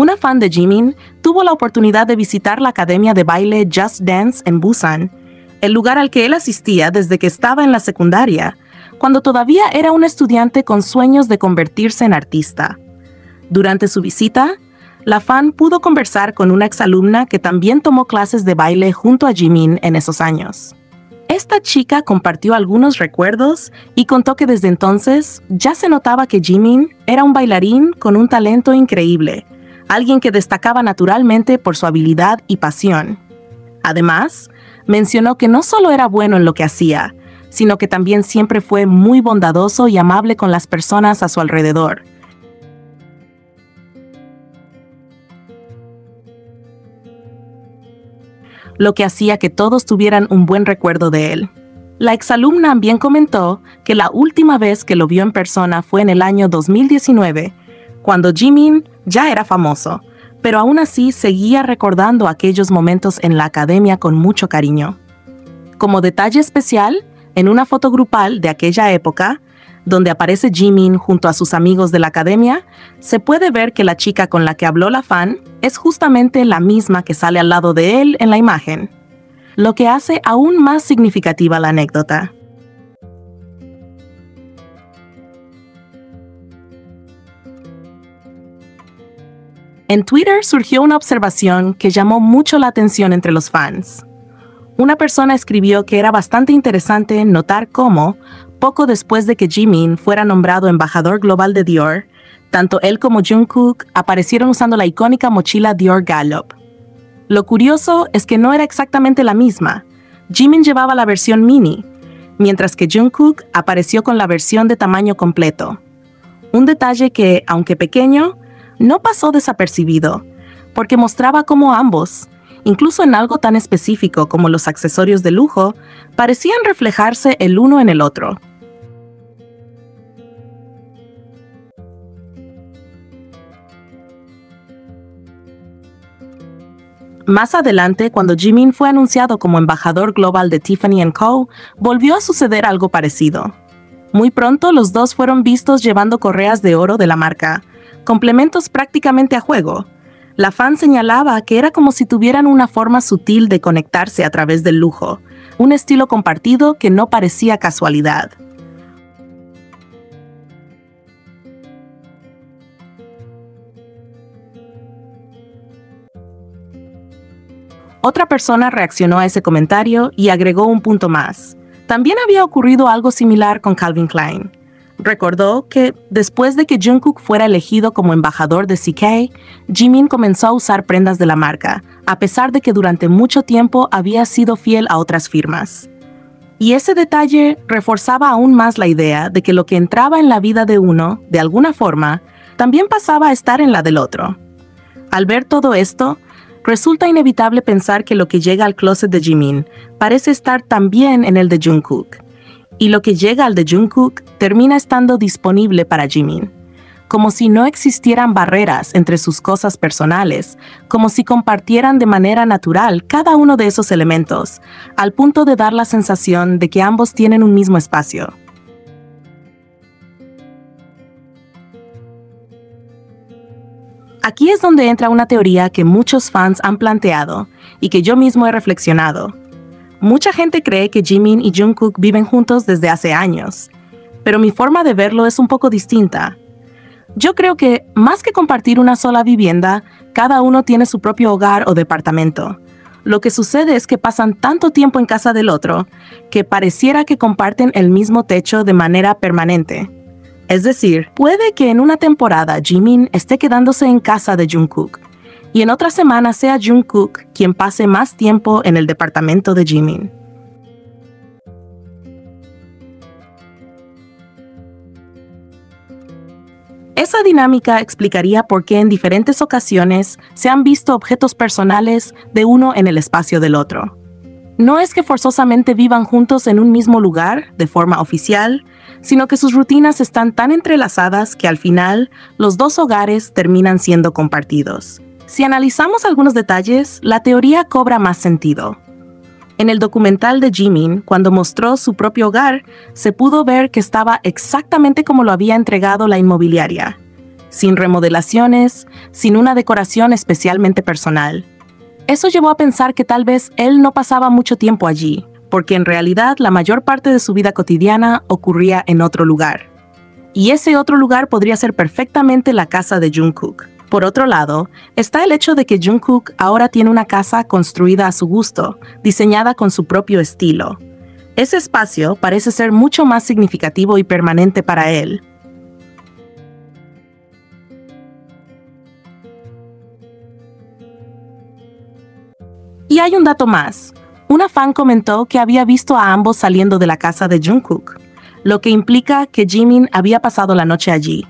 Una fan de Jimin tuvo la oportunidad de visitar la academia de baile Just Dance en Busan, el lugar al que él asistía desde que estaba en la secundaria, cuando todavía era un estudiante con sueños de convertirse en artista. Durante su visita, la fan pudo conversar con una exalumna que también tomó clases de baile junto a Jimin en esos años. Esta chica compartió algunos recuerdos y contó que desde entonces ya se notaba que Jimin era un bailarín con un talento increíble, alguien que destacaba naturalmente por su habilidad y pasión. Además, mencionó que no solo era bueno en lo que hacía, sino que también siempre fue muy bondadoso y amable con las personas a su alrededor. Lo que hacía que todos tuvieran un buen recuerdo de él. La exalumna también comentó que la última vez que lo vio en persona fue en el año 2019, cuando Jimin ya era famoso, pero aún así seguía recordando aquellos momentos en la academia con mucho cariño. Como detalle especial, en una foto grupal de aquella época, donde aparece Jimin junto a sus amigos de la academia, se puede ver que la chica con la que habló la fan es justamente la misma que sale al lado de él en la imagen, lo que hace aún más significativa la anécdota. En Twitter surgió una observación que llamó mucho la atención entre los fans. Una persona escribió que era bastante interesante notar cómo, poco después de que Jimin fuera nombrado embajador global de Dior, tanto él como Jungkook aparecieron usando la icónica mochila Dior Gallop. Lo curioso es que no era exactamente la misma. Jimin llevaba la versión mini, mientras que Jungkook apareció con la versión de tamaño completo. Un detalle que, aunque pequeño, no pasó desapercibido, porque mostraba cómo ambos, incluso en algo tan específico como los accesorios de lujo, parecían reflejarse el uno en el otro. Más adelante, cuando Jimin fue anunciado como embajador global de Tiffany & Co., volvió a suceder algo parecido. Muy pronto los dos fueron vistos llevando correas de oro de la marca, complementos prácticamente a juego. La fan señalaba que era como si tuvieran una forma sutil de conectarse a través del lujo, un estilo compartido que no parecía casualidad. Otra persona reaccionó a ese comentario y agregó un punto más. También había ocurrido algo similar con Calvin Klein. Recordó que, después de que Jungkook fuera elegido como embajador de CK, Jimin comenzó a usar prendas de la marca, a pesar de que durante mucho tiempo había sido fiel a otras firmas. Y ese detalle reforzaba aún más la idea de que lo que entraba en la vida de uno, de alguna forma, también pasaba a estar en la del otro. Al ver todo esto, resulta inevitable pensar que lo que llega al closet de Jimin parece estar también en el de Jungkook, y lo que llega al de Jungkook termina estando disponible para Jimin, como si no existieran barreras entre sus cosas personales, como si compartieran de manera natural cada uno de esos elementos, al punto de dar la sensación de que ambos tienen un mismo espacio. Aquí es donde entra una teoría que muchos fans han planteado y que yo mismo he reflexionado. Mucha gente cree que Jimin y Jungkook viven juntos desde hace años, pero mi forma de verlo es un poco distinta. Yo creo que, más que compartir una sola vivienda, cada uno tiene su propio hogar o departamento. Lo que sucede es que pasan tanto tiempo en casa del otro que pareciera que comparten el mismo techo de manera permanente. Es decir, puede que en una temporada Jimin esté quedándose en casa de Jungkook y en otra semana sea Jungkook quien pase más tiempo en el departamento de Jimin. Esa dinámica explicaría por qué en diferentes ocasiones se han visto objetos personales de uno en el espacio del otro. No es que forzosamente vivan juntos en un mismo lugar, de forma oficial, sino que sus rutinas están tan entrelazadas que al final los dos hogares terminan siendo compartidos. Si analizamos algunos detalles, la teoría cobra más sentido. En el documental de Jimin, cuando mostró su propio hogar, se pudo ver que estaba exactamente como lo había entregado la inmobiliaria. sin remodelaciones, sin una decoración especialmente personal. Eso llevó a pensar que tal vez él no pasaba mucho tiempo allí, porque en realidad la mayor parte de su vida cotidiana ocurría en otro lugar. Y ese otro lugar podría ser perfectamente la casa de Jungkook. Por otro lado, está el hecho de que Jungkook ahora tiene una casa construida a su gusto, diseñada con su propio estilo. Ese espacio parece ser mucho más significativo y permanente para él. Y hay un dato más. Una fan comentó que había visto a ambos saliendo de la casa de Jungkook, lo que implica que Jimin había pasado la noche allí.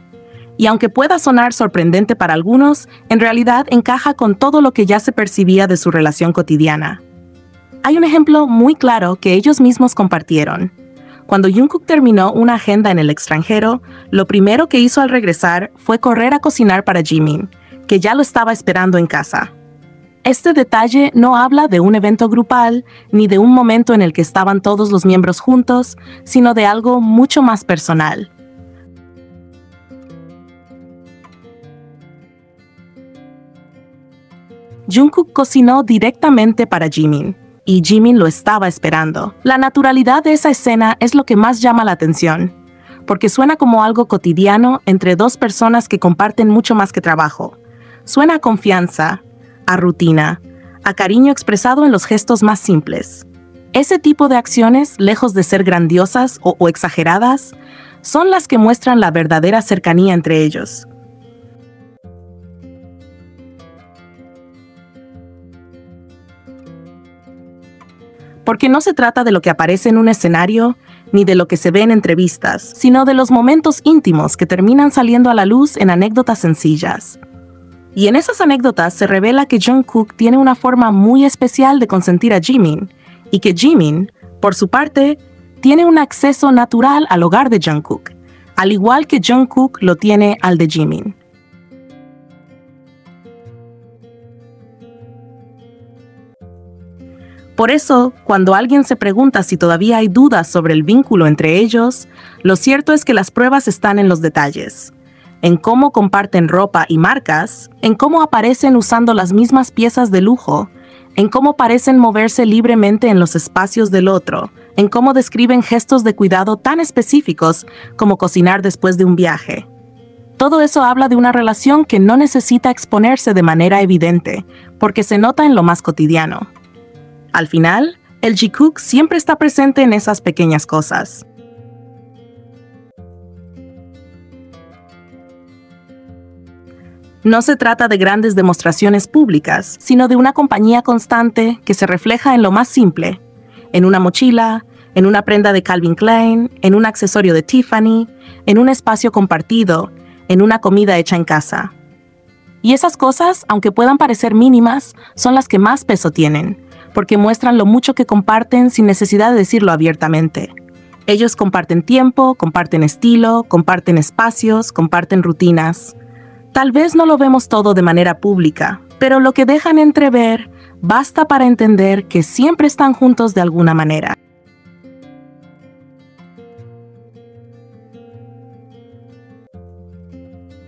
Y aunque pueda sonar sorprendente para algunos, en realidad encaja con todo lo que ya se percibía de su relación cotidiana. Hay un ejemplo muy claro que ellos mismos compartieron. Cuando Jungkook terminó una agenda en el extranjero, lo primero que hizo al regresar fue correr a cocinar para Jimin, que ya lo estaba esperando en casa. Este detalle no habla de un evento grupal ni de un momento en el que estaban todos los miembros juntos, sino de algo mucho más personal. Jungkook cocinó directamente para Jimin, y Jimin lo estaba esperando. La naturalidad de esa escena es lo que más llama la atención, porque suena como algo cotidiano entre dos personas que comparten mucho más que trabajo. Suena a confianza, a rutina, a cariño expresado en los gestos más simples. Ese tipo de acciones, lejos de ser grandiosas o exageradas, son las que muestran la verdadera cercanía entre ellos. Porque no se trata de lo que aparece en un escenario, ni de lo que se ve en entrevistas, sino de los momentos íntimos que terminan saliendo a la luz en anécdotas sencillas. Y en esas anécdotas se revela que Jungkook tiene una forma muy especial de consentir a Jimin, y que Jimin, por su parte, tiene un acceso natural al hogar de Jungkook, al igual que Jungkook lo tiene al de Jimin. Por eso, cuando alguien se pregunta si todavía hay dudas sobre el vínculo entre ellos, lo cierto es que las pruebas están en los detalles. En cómo comparten ropa y marcas, en cómo aparecen usando las mismas piezas de lujo, en cómo parecen moverse libremente en los espacios del otro, en cómo describen gestos de cuidado tan específicos como cocinar después de un viaje. Todo eso habla de una relación que no necesita exponerse de manera evidente, porque se nota en lo más cotidiano. Al final, el Jikook siempre está presente en esas pequeñas cosas. No se trata de grandes demostraciones públicas, sino de una compañía constante que se refleja en lo más simple, en una mochila, en una prenda de Calvin Klein, en un accesorio de Tiffany, en un espacio compartido, en una comida hecha en casa. Y esas cosas, aunque puedan parecer mínimas, son las que más peso tienen, porque muestran lo mucho que comparten sin necesidad de decirlo abiertamente. Ellos comparten tiempo, comparten estilo, comparten espacios, comparten rutinas. Tal vez no lo vemos todo de manera pública, pero lo que dejan entrever basta para entender que siempre están juntos de alguna manera.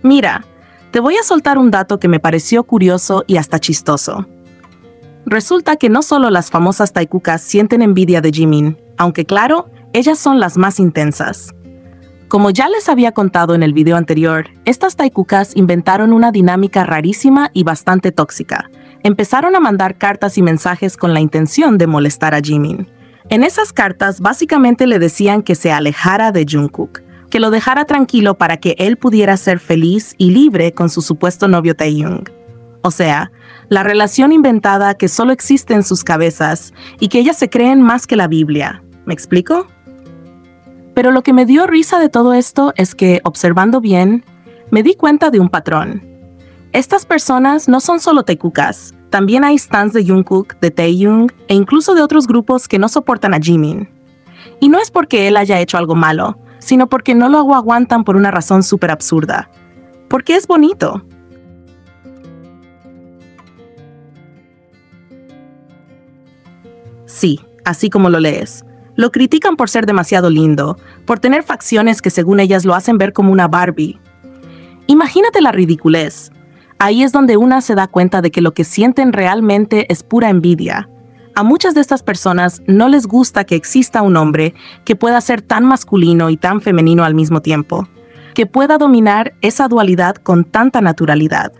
Mira, te voy a soltar un dato que me pareció curioso y hasta chistoso. Resulta que no solo las famosas taikukas sienten envidia de Jimin, aunque claro, ellas son las más intensas. Como ya les había contado en el video anterior, estas taikukas inventaron una dinámica rarísima y bastante tóxica. Empezaron a mandar cartas y mensajes con la intención de molestar a Jimin. En esas cartas básicamente le decían que se alejara de Jungkook, que lo dejara tranquilo para que él pudiera ser feliz y libre con su supuesto novio Taehyung. O sea, la relación inventada que solo existe en sus cabezas y que ellas se creen más que la Biblia. ¿Me explico? Pero lo que me dio risa de todo esto es que, observando bien, me di cuenta de un patrón. Estas personas no son solo taikukas, también hay stans de Jungkook, de Taehyung e incluso de otros grupos que no soportan a Jimin. Y no es porque él haya hecho algo malo, sino porque no lo aguantan por una razón súper absurda. Porque es bonito. Sí, así como lo lees. Lo critican por ser demasiado lindo, por tener facciones que según ellas lo hacen ver como una Barbie. Imagínate la ridiculez. Ahí es donde una se da cuenta de que lo que sienten realmente es pura envidia. A muchas de estas personas no les gusta que exista un hombre que pueda ser tan masculino y tan femenino al mismo tiempo, que pueda dominar esa dualidad con tanta naturalidad.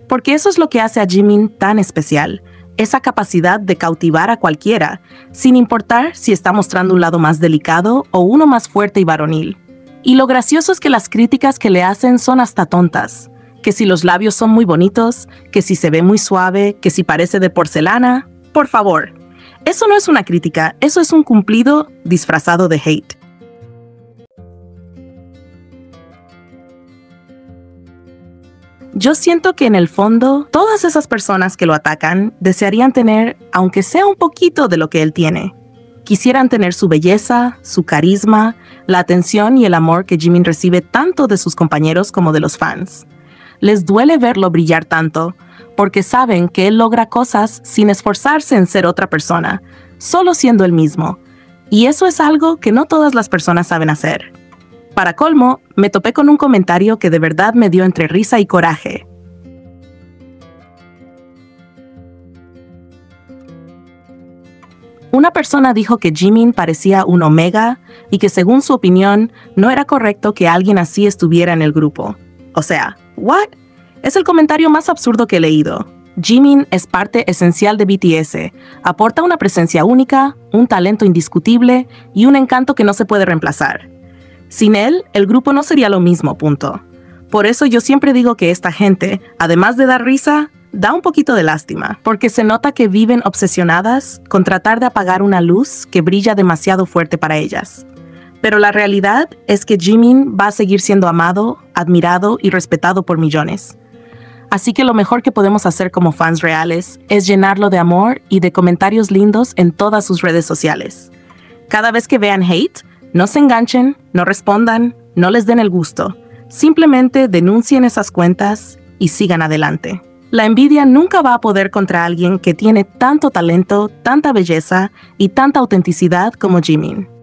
Porque eso es lo que hace a Jimin tan especial, esa capacidad de cautivar a cualquiera, sin importar si está mostrando un lado más delicado o uno más fuerte y varonil. Y lo gracioso es que las críticas que le hacen son hasta tontas. Que si los labios son muy bonitos, que si se ve muy suave, que si parece de porcelana. Por favor, eso no es una crítica, eso es un cumplido disfrazado de hate. Yo siento que en el fondo, todas esas personas que lo atacan desearían tener, aunque sea un poquito de lo que él tiene. Quisieran tener su belleza, su carisma, la atención y el amor que Jimin recibe tanto de sus compañeros como de los fans. Les duele verlo brillar tanto, porque saben que él logra cosas sin esforzarse en ser otra persona, solo siendo él mismo. Y eso es algo que no todas las personas saben hacer. Para colmo, me topé con un comentario que de verdad me dio entre risa y coraje. Una persona dijo que Jimin parecía un omega y que según su opinión no era correcto que alguien así estuviera en el grupo. O sea, ¿what? Es el comentario más absurdo que he leído. Jimin es parte esencial de BTS, aporta una presencia única, un talento indiscutible y un encanto que no se puede reemplazar. Sin él, el grupo no sería lo mismo, punto. Por eso yo siempre digo que esta gente, además de dar risa, da un poquito de lástima, porque se nota que viven obsesionadas con tratar de apagar una luz que brilla demasiado fuerte para ellas. Pero la realidad es que Jimin va a seguir siendo amado, admirado y respetado por millones. Así que lo mejor que podemos hacer como fans reales es llenarlo de amor y de comentarios lindos en todas sus redes sociales. Cada vez que vean hate, no se enganchen, no respondan, no les den el gusto. Simplemente denuncien esas cuentas y sigan adelante. La envidia nunca va a poder contra alguien que tiene tanto talento, tanta belleza y tanta autenticidad como Jimin.